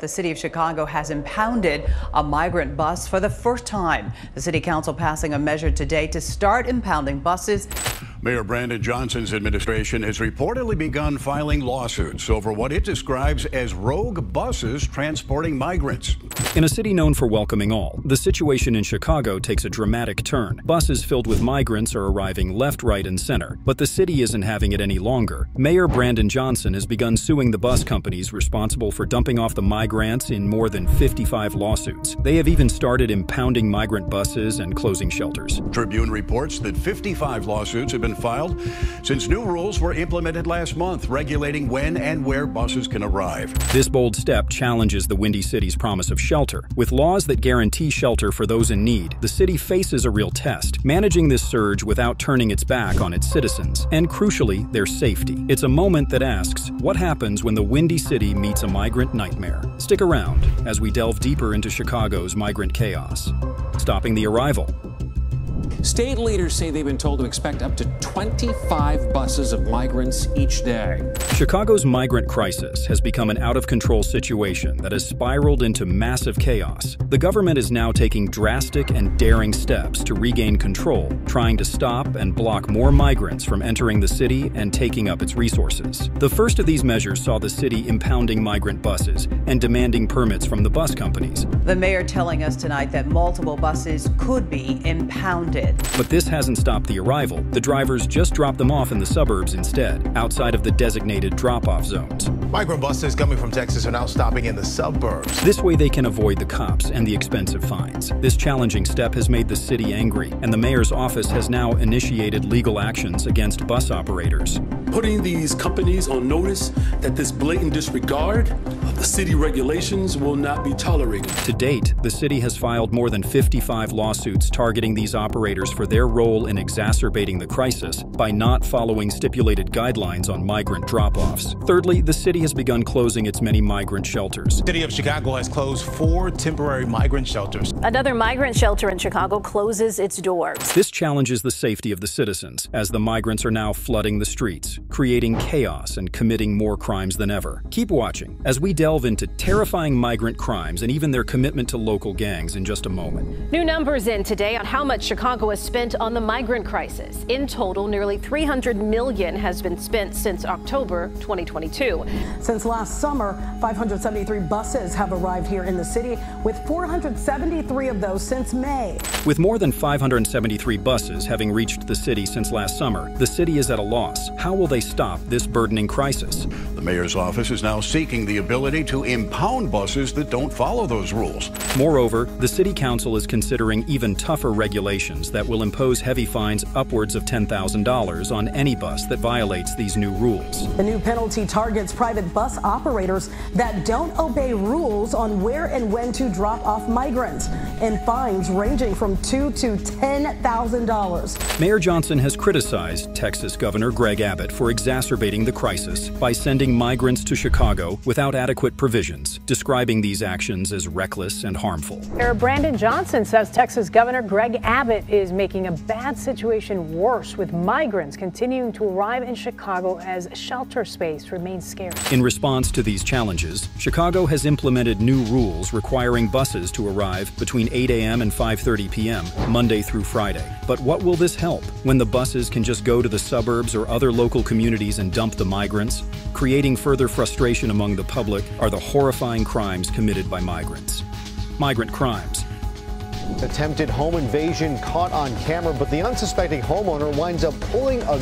The city of Chicago has impounded a migrant bus for the first time. The city council passing a measure today to start impounding buses. Mayor Brandon Johnson's administration has reportedly begun filing lawsuits over what it describes as rogue buses transporting migrants. In a city known for welcoming all, the situation in Chicago takes a dramatic turn. Buses filled with migrants are arriving left, right, and center, but the city isn't having it any longer. Mayor Brandon Johnson has begun suing the bus companies responsible for dumping off the migrants in more than 55 lawsuits. They have even started impounding migrant buses and closing shelters. Tribune reports that 55 lawsuits have been filed since new rules were implemented last month regulating when and where buses can arrive. This bold step challenges the Windy City's promise of shelter. With laws that guarantee shelter for those in need, the city faces a real test, managing this surge without turning its back on its citizens, and crucially, their safety. It's a moment that asks, what happens when the Windy City meets a migrant nightmare? Stick around as we delve deeper into Chicago's migrant chaos. Stopping the arrival. State leaders say they've been told to expect up to 25 buses of migrants each day. Chicago's migrant crisis has become an out-of-control situation that has spiraled into massive chaos. The government is now taking drastic and daring steps to regain control, trying to stop and block more migrants from entering the city and taking up its resources. The first of these measures saw the city impounding migrant buses and demanding permits from the bus companies. The mayor telling us tonight that multiple buses could be impounded. But this hasn't stopped the arrival. The drivers just drop them off in the suburbs instead, outside of the designated drop-off zones. Migrant buses coming from Texas are now stopping in the suburbs. This way they can avoid the cops and the expensive fines. This challenging step has made the city angry, and the mayor's office has now initiated legal actions against bus operators. Putting these companies on notice that this blatant disregard of the city regulations will not be tolerated. To date, the city has filed more than 55 lawsuits targeting these operators for their role in exacerbating the crisis by not following stipulated guidelines on migrant drop-offs. Thirdly, the city has begun closing its many migrant shelters. The city of Chicago has closed 4 temporary migrant shelters. Another migrant shelter in Chicago closes its doors. This challenges the safety of the citizens, as the migrants are now flooding the streets, creating chaos and committing more crimes than ever. Keep watching as we delve into terrifying migrant crimes and even their commitment to local gangs in just a moment. New numbers in today on how much Chicago has spent on the migrant crisis. In total, nearly $300 million has been spent since October 2022. Since last summer, 573 buses have arrived here in the city, with 473 of those since May. With more than 573 buses having reached the city since last summer, the city is at a loss. How will they stop this burdening crisis? The mayor's office is now seeking the ability to impound buses that don't follow those rules. Moreover, the city council is considering even tougher regulations that will impose heavy fines upwards of $10,000 on any bus that violates these new rules. The new penalty targets private bus operators that don't obey rules on where and when to drop off migrants, and fines ranging from $2,000 to $10,000. Mayor Johnson has criticized Texas Governor Greg Abbott for exacerbating the crisis by sending migrants to Chicago without adequate provisions, describing these actions as reckless and harmful. Mayor Brandon Johnson says Texas Governor Greg Abbott is making a bad situation worse, with migrants continuing to arrive in Chicago as shelter space remains scarce. In response to these challenges, Chicago has implemented new rules requiring buses to arrive between 8 a.m. and 5:30 p.m., Monday through Friday. But what will this help when the buses can just go to the suburbs or other local communities and dump the migrants? Creating further frustration among the public are the horrifying crimes committed by migrants. Migrant crimes. Attempted home invasion caught on camera, but the unsuspecting homeowner winds up pulling a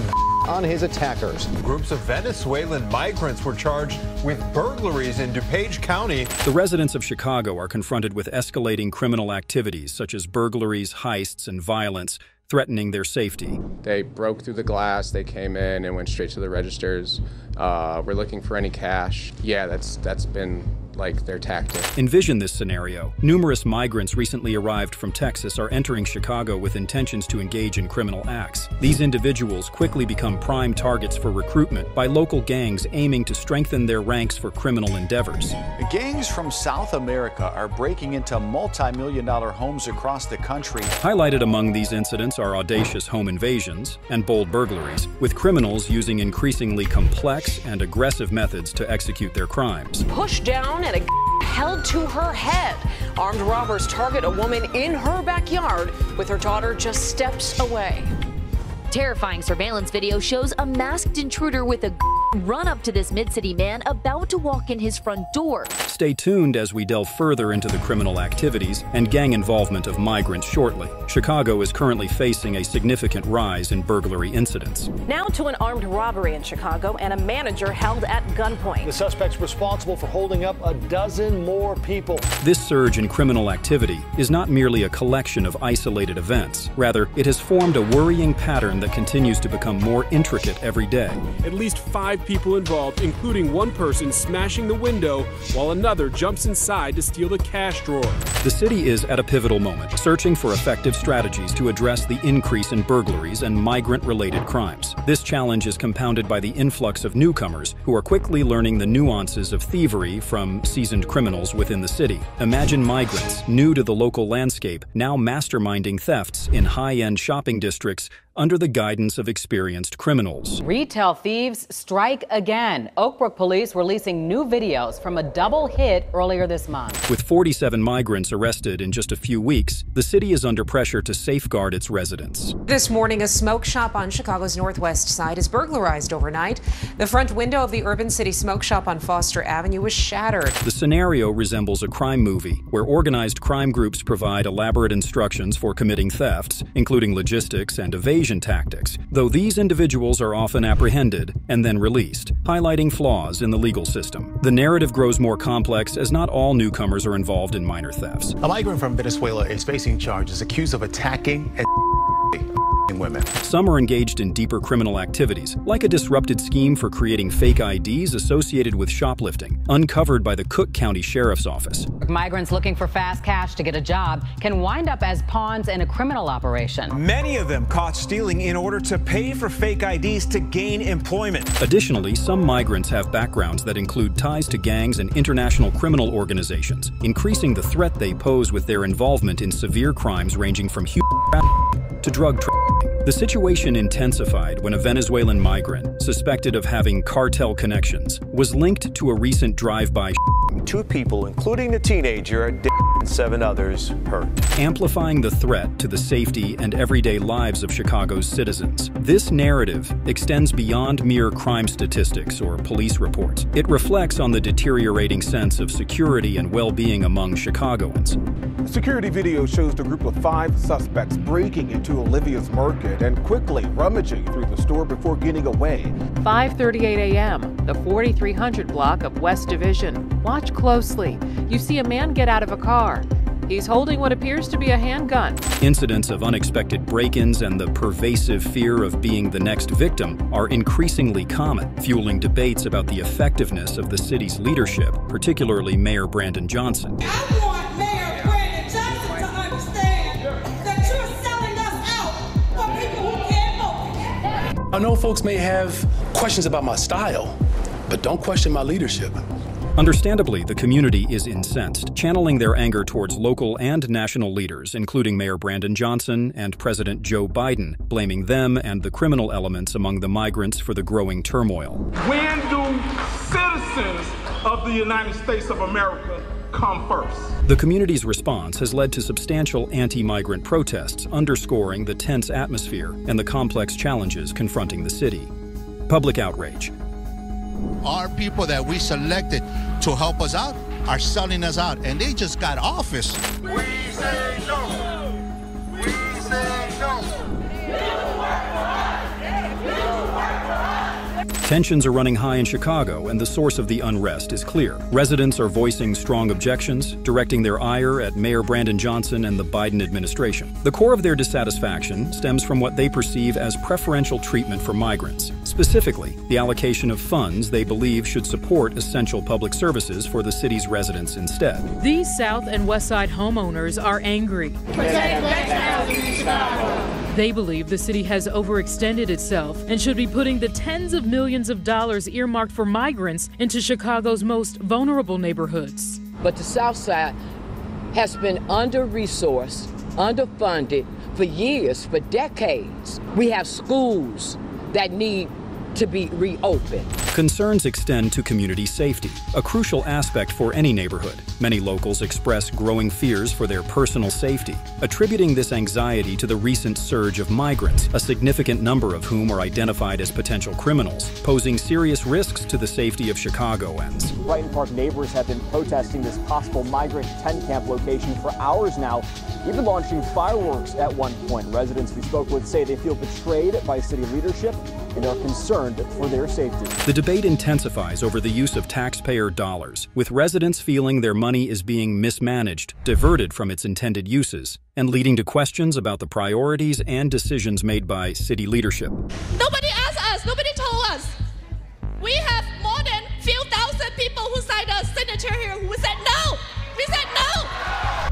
on his attackers. Groups of Venezuelan migrants were charged with burglaries in DuPage County. The residents of Chicago are confronted with escalating criminal activities such as burglaries, heists, and violence, threatening their safety. They broke through the glass, they came in and went straight to the registers. We're looking for any cash. Yeah, that's been like their tactic. Envision this scenario. Numerous migrants recently arrived from Texas are entering Chicago with intentions to engage in criminal acts. These individuals quickly become prime targets for recruitment by local gangs aiming to strengthen their ranks for criminal endeavors. Gangs from South America are breaking into multi-million-dollar homes across the country. Highlighted among these incidents are audacious home invasions and bold burglaries, with criminals using increasingly complex and aggressive methods to execute their crimes. Push down at a held to her head. Armed robbers target a woman in her backyard with her daughter just steps away. Terrifying surveillance video shows a masked intruder with a run up to this mid-city man about to walk in his front door. Stay tuned as we delve further into the criminal activities and gang involvement of migrants shortly. Chicago is currently facing a significant rise in burglary incidents. Now to an armed robbery in Chicago and a manager held at gunpoint. The suspect's responsible for holding up a dozen more people. This surge in criminal activity is not merely a collection of isolated events. Rather, it has formed a worrying pattern that continues to become more intricate every day. At least 5 people involved, including one person smashing the window while another jumps inside to steal the cash drawer. The city is at a pivotal moment, searching for effective strategies to address the increase in burglaries and migrant-related crimes. This challenge is compounded by the influx of newcomers who are quickly learning the nuances of thievery from seasoned criminals within the city. Imagine migrants, new to the local landscape, now masterminding thefts in high-end shopping districts under the guidance of experienced criminals. Retail thieves strike again. Oak Brook police releasing new videos from a double hit earlier this month. With 47 migrants arrested in just a few weeks, the city is under pressure to safeguard its residents. This morning, a smoke shop on Chicago's northwest side is burglarized overnight. The front window of the Urban City Smoke Shop on Foster Avenue was shattered. The scenario resembles a crime movie, where organized crime groups provide elaborate instructions for committing thefts, including logistics and evasion tactics, though these individuals are often apprehended and then released, highlighting flaws in the legal system. The narrative grows more complex as not all newcomers are involved in minor thefts. A migrant from Venezuela is facing charges accused of attacking and women. Some are engaged in deeper criminal activities, like a disrupted scheme for creating fake IDs associated with shoplifting, uncovered by the Cook County Sheriff's Office. Migrants looking for fast cash to get a job can wind up as pawns in a criminal operation. Many of them caught stealing in order to pay for fake IDs to gain employment. Additionally, some migrants have backgrounds that include ties to gangs and international criminal organizations, increasing the threat they pose with their involvement in severe crimes ranging from human trafficking to drug trafficking. The situation intensified when a Venezuelan migrant, suspected of having cartel connections, was linked to a recent drive-by. 2 people, including the teenager, are dead and 7 others hurt. Amplifying the threat to the safety and everyday lives of Chicago's citizens. This narrative extends beyond mere crime statistics or police reports. It reflects on the deteriorating sense of security and well-being among Chicagoans. Security video shows the group of 5 suspects breaking into Olivia's Market and quickly rummaging through the store before getting away. 5:38 a.m., the 4300 block of West Division. Watch closely. You see a man get out of a car. He's holding what appears to be a handgun. Incidents of unexpected break-ins and the pervasive fear of being the next victim are increasingly common, fueling debates about the effectiveness of the city's leadership, particularly Mayor Brandon Johnson. I want Mayor Brandon Johnson to understand that you're selling us out for people who can't vote. I know folks may have questions about my style, but don't question my leadership. Understandably, the community is incensed, channeling their anger towards local and national leaders, including Mayor Brandon Johnson and President Joe Biden, blaming them and the criminal elements among the migrants for the growing turmoil. When do citizens of the United States of America come first? The community's response has led to substantial anti-migrant protests, underscoring the tense atmosphere and the complex challenges confronting the city. Public outrage. Our people that we selected to help us out are selling us out, and they just got office. We say no. We say no. Tensions are running high in Chicago, and the source of the unrest is clear. Residents are voicing strong objections, directing their ire at Mayor Brandon Johnson and the Biden administration. The core of their dissatisfaction stems from what they perceive as preferential treatment for migrants, specifically the allocation of funds they believe should support essential public services for the city's residents instead. These South and West Side homeowners are angry. They believe the city has overextended itself and should be putting the tens of millions of dollars earmarked for migrants into Chicago's most vulnerable neighborhoods. But the South Side has been under-resourced, underfunded for years, for decades. We have schools that need to be reopened. Concerns extend to community safety, a crucial aspect for any neighborhood. Many locals express growing fears for their personal safety, attributing this anxiety to the recent surge of migrants, a significant number of whom are identified as potential criminals, posing serious risks to the safety of Chicagoans. Brighton Park neighbors have been protesting this possible migrant tent camp location for hours now, even launching fireworks at one point. Residents we spoke with say they feel betrayed by city leadership and are concerned for their safety. The debate intensifies over the use of taxpayer dollars, with residents feeling their money is being mismanaged, diverted from its intended uses, and leading to questions about the priorities and decisions made by city leadership. Nobody asked us, nobody told us. We have more than few thousand people who signed a signature here who said no. We said no.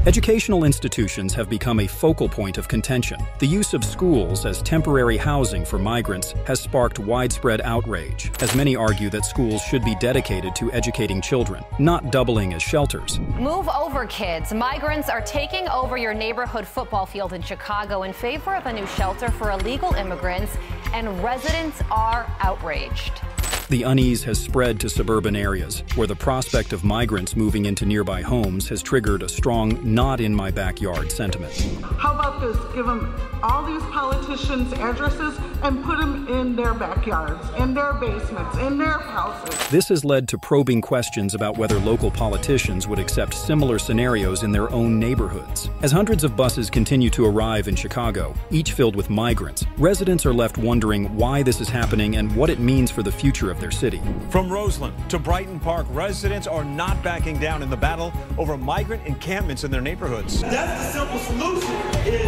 Educational institutions have become a focal point of contention. The use of schools as temporary housing for migrants has sparked widespread outrage, as many argue that schools should be dedicated to educating children, not doubling as shelters. Move over, kids. Migrants are taking over your neighborhood football field in Chicago in favor of a new shelter for illegal immigrants, and residents are outraged. The unease has spread to suburban areas, where the prospect of migrants moving into nearby homes has triggered a strong not-in-my-backyard sentiment. How about this? Give them all these politicians' addresses and put them in their backyards, in their basements, in their houses. This has led to probing questions about whether local politicians would accept similar scenarios in their own neighborhoods. As hundreds of buses continue to arrive in Chicago, each filled with migrants, residents are left wondering why this is happening and what it means for the future of their city. From Roseland to Brighton Park, residents are not backing down in the battle over migrant encampments in their neighborhoods. That's the simple solution is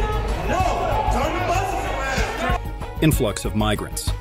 no, turn the buses around. Influx of migrants.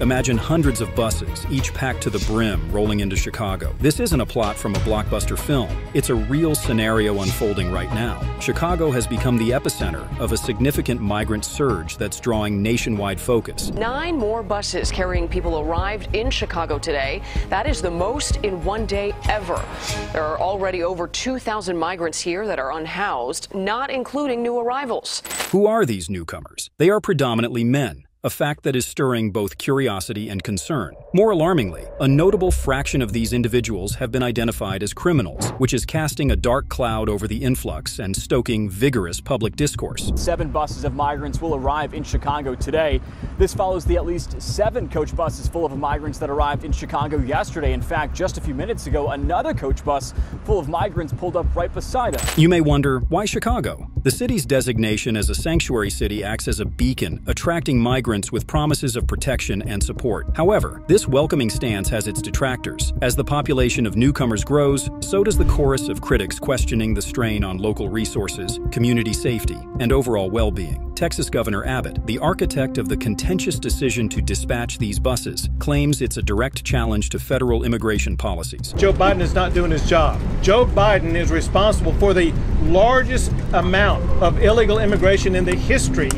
Imagine hundreds of buses, each packed to the brim, rolling into Chicago. This isn't a plot from a blockbuster film. It's a real scenario unfolding right now. Chicago has become the epicenter of a significant migrant surge that's drawing nationwide focus. 9 more buses carrying people arrived in Chicago today. That is the most in one day ever. There are already over 2,000 migrants here that are unhoused, not including new arrivals. Who are these newcomers? They are predominantly men, a fact that is stirring both curiosity and concern. More alarmingly, a notable fraction of these individuals have been identified as criminals, which is casting a dark cloud over the influx and stoking vigorous public discourse. 7 buses of migrants will arrive in Chicago today. This follows the at least 7 coach buses full of migrants that arrived in Chicago yesterday. In fact, just a few minutes ago, another coach bus full of migrants pulled up right beside us. You may wonder, why Chicago? The city's designation as a sanctuary city acts as a beacon, attracting migrants with promises of protection and support. However, this welcoming stance has its detractors. As the population of newcomers grows, so does the chorus of critics questioning the strain on local resources, community safety, and overall well-being. Texas Governor Abbott, the architect of the contentious decision to dispatch these buses, claims it's a direct challenge to federal immigration policies. Joe Biden is not doing his job. Joe Biden is responsible for the largest amount of illegal immigration in the history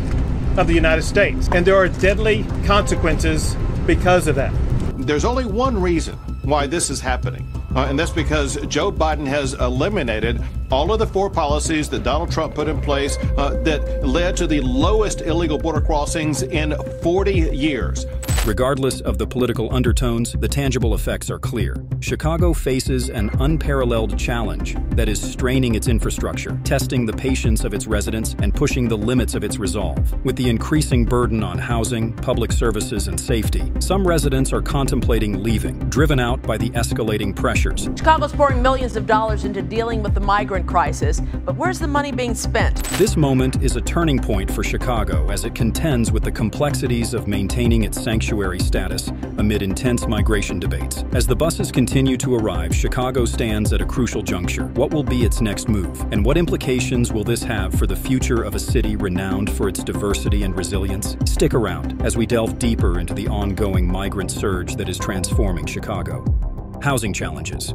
of the United States, and there are deadly consequences because of that. There's only one reason why this is happening, and that's because Joe Biden has eliminated all of the 4 policies that Donald Trump put in place that led to the lowest illegal border crossings in 40 years. Regardless of the political undertones, the tangible effects are clear. Chicago faces an unparalleled challenge that is straining its infrastructure, testing the patience of its residents, and pushing the limits of its resolve. With the increasing burden on housing, public services, and safety, some residents are contemplating leaving, driven out by the escalating pressures. Chicago's pouring millions of dollars into dealing with the migrant crisis, but where's the money being spent? This moment is a turning point for Chicago as it contends with the complexities of maintaining its sanctuary status amid intense migration debates. As the buses continue to arrive, Chicago stands at a crucial juncture. What will be its next move? And what implications will this have for the future of a city renowned for its diversity and resilience? Stick around as we delve deeper into the ongoing migrant surge that is transforming Chicago. Housing challenges.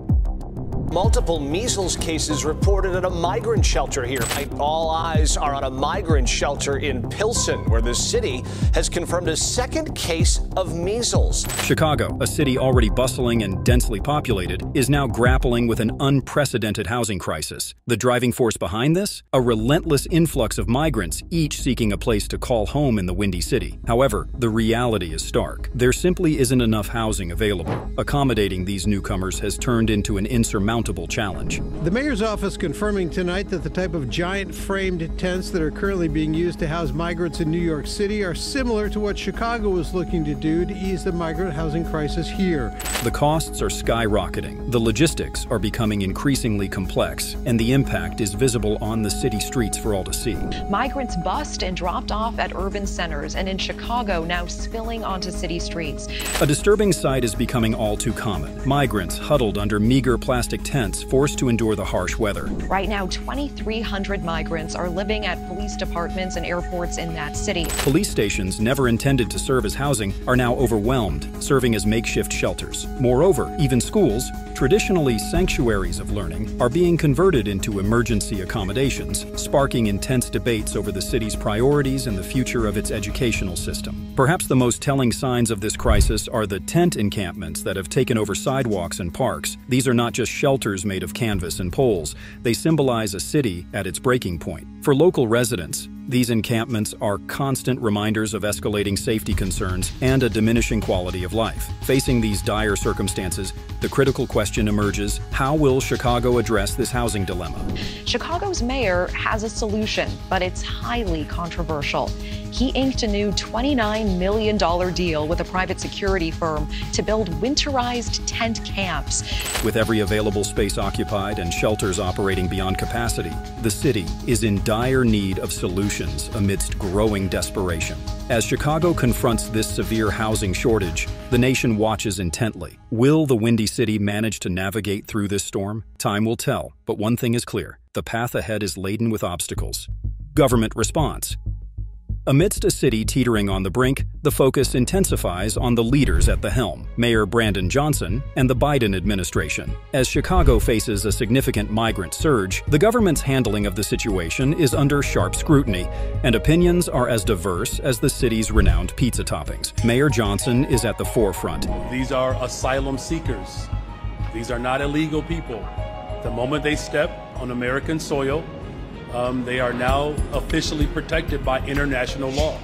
Multiple measles cases reported at a migrant shelter here. All eyes are on a migrant shelter in Pilsen, where the city has confirmed a second case of measles. Chicago, a city already bustling and densely populated, is now grappling with an unprecedented housing crisis. The driving force behind this? A relentless influx of migrants, each seeking a place to call home in the Windy City. However, the reality is stark. There simply isn't enough housing available. Accommodating these newcomers has turned into an insurmountable challenge. The mayor's office confirming tonight that the type of giant framed tents that are currently being used to house migrants in New York City are similar to what Chicago was looking to do to ease the migrant housing crisis here. The costs are skyrocketing, the logistics are becoming increasingly complex, and the impact is visible on the city streets for all to see. Migrants bussed and dropped off at urban centers, and in Chicago now spilling onto city streets. A disturbing sight is becoming all too common. Migrants huddled under meager plastic tents, forced to endure the harsh weather. Right now, 2,300 migrants are living at police departments and airports in that city. Police stations, never intended to serve as housing, are now overwhelmed, serving as makeshift shelters. Moreover, even schools, traditionally sanctuaries of learning, are being converted into emergency accommodations, sparking intense debates over the city's priorities and the future of its educational system. Perhaps the most telling signs of this crisis are the tent encampments that have taken over sidewalks and parks. These are not just shelters made of canvas and poles. They symbolize a city at its breaking point. For local residents, these encampments are constant reminders of escalating safety concerns and a diminishing quality of life. Facing these dire circumstances, the critical question emerges: how will Chicago address this housing dilemma? Chicago's mayor has a solution, but it's highly controversial. He inked a new $29 million deal with a private security firm to build winterized tent camps. With every available space occupied and shelters operating beyond capacity, the city is in dire need of solutions amidst growing desperation. As Chicago confronts this severe housing shortage, the nation watches intently. Will the Windy City manage to navigate through this storm? Time will tell, but one thing is clear: the path ahead is laden with obstacles. Government response. Amidst a city teetering on the brink, the focus intensifies on the leaders at the helm, Mayor Brandon Johnson and the Biden administration. As Chicago faces a significant migrant surge, the government's handling of the situation is under sharp scrutiny, and opinions are as diverse as the city's renowned pizza toppings. Mayor Johnson is at the forefront. These are asylum seekers. These are not illegal people. The moment they step on American soil, they are now officially protected by international law.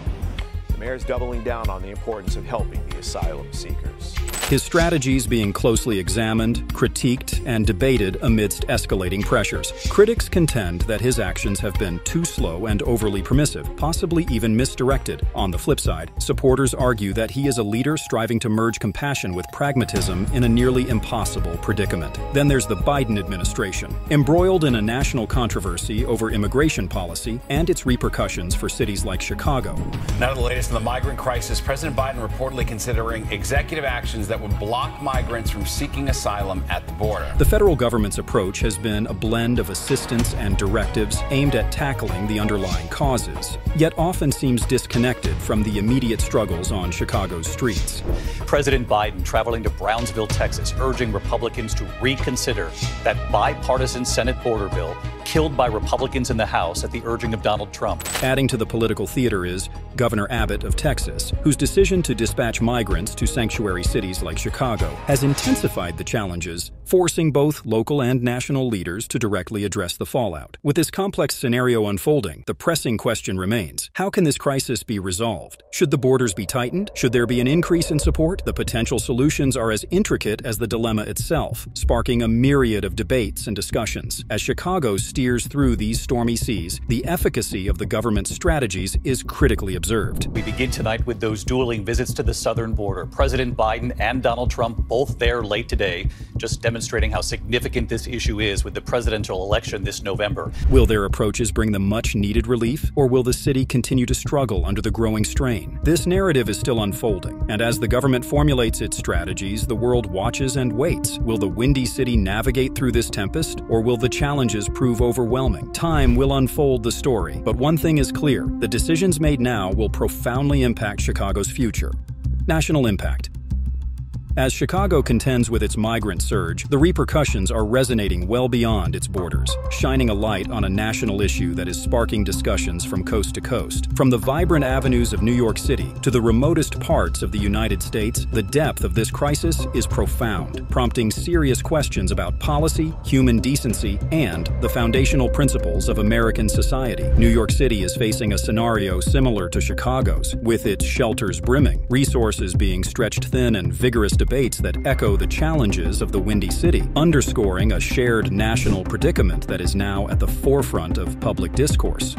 The mayor's doubling down on the importance of helping the asylum seekers. His strategies being closely examined, critiqued, and debated amidst escalating pressures. Critics contend that his actions have been too slow and overly permissive, possibly even misdirected. On the flip side, supporters argue that he is a leader striving to merge compassion with pragmatism in a nearly impossible predicament. Then there's the Biden administration, embroiled in a national controversy over immigration policy and its repercussions for cities like Chicago. Now to the latest in the migrant crisis, President Biden reportedly considering executive actions that would block migrants from seeking asylum at the border. The federal government's approach has been a blend of assistance and directives aimed at tackling the underlying causes, yet often seems disconnected from the immediate struggles on Chicago's streets. President Biden traveling to Brownsville, Texas, urging Republicans to reconsider that bipartisan Senate border bill killed by Republicans in the House at the urging of Donald Trump. Adding to the political theater is Governor Abbott of Texas, whose decision to dispatch migrants to sanctuary cities like Chicago has intensified the challenges, forcing both local and national leaders to directly address the fallout. With this complex scenario unfolding, the pressing question remains: how can this crisis be resolved? Should the borders be tightened? Should there be an increase in support? The potential solutions are as intricate as the dilemma itself, sparking a myriad of debates and discussions. As Chicago steers through these stormy seas, the efficacy of the government's strategies is critically observed. We begin tonight with those dueling visits to the southern border. President Biden and Donald Trump both there late today, just demonstrating how significant this issue is with the presidential election this November. Will their approaches bring the much-needed relief, or will the city continue to struggle under the growing strain? This narrative is still unfolding, and as the government formulates its strategies, the world watches and waits. Will the Windy City navigate through this tempest, or will the challenges prove overwhelming? Time will unfold the story, but one thing is clear: the decisions made now will profoundly impact Chicago's future. National impact. As Chicago contends with its migrant surge, the repercussions are resonating well beyond its borders, shining a light on a national issue that is sparking discussions from coast to coast. From the vibrant avenues of New York City to the remotest parts of the United States, the depth of this crisis is profound, prompting serious questions about policy, human decency, and the foundational principles of American society. New York City is facing a scenario similar to Chicago's, with its shelters brimming, resources being stretched thin, and vigorous debates that echo the challenges of the Windy City, underscoring a shared national predicament that is now at the forefront of public discourse.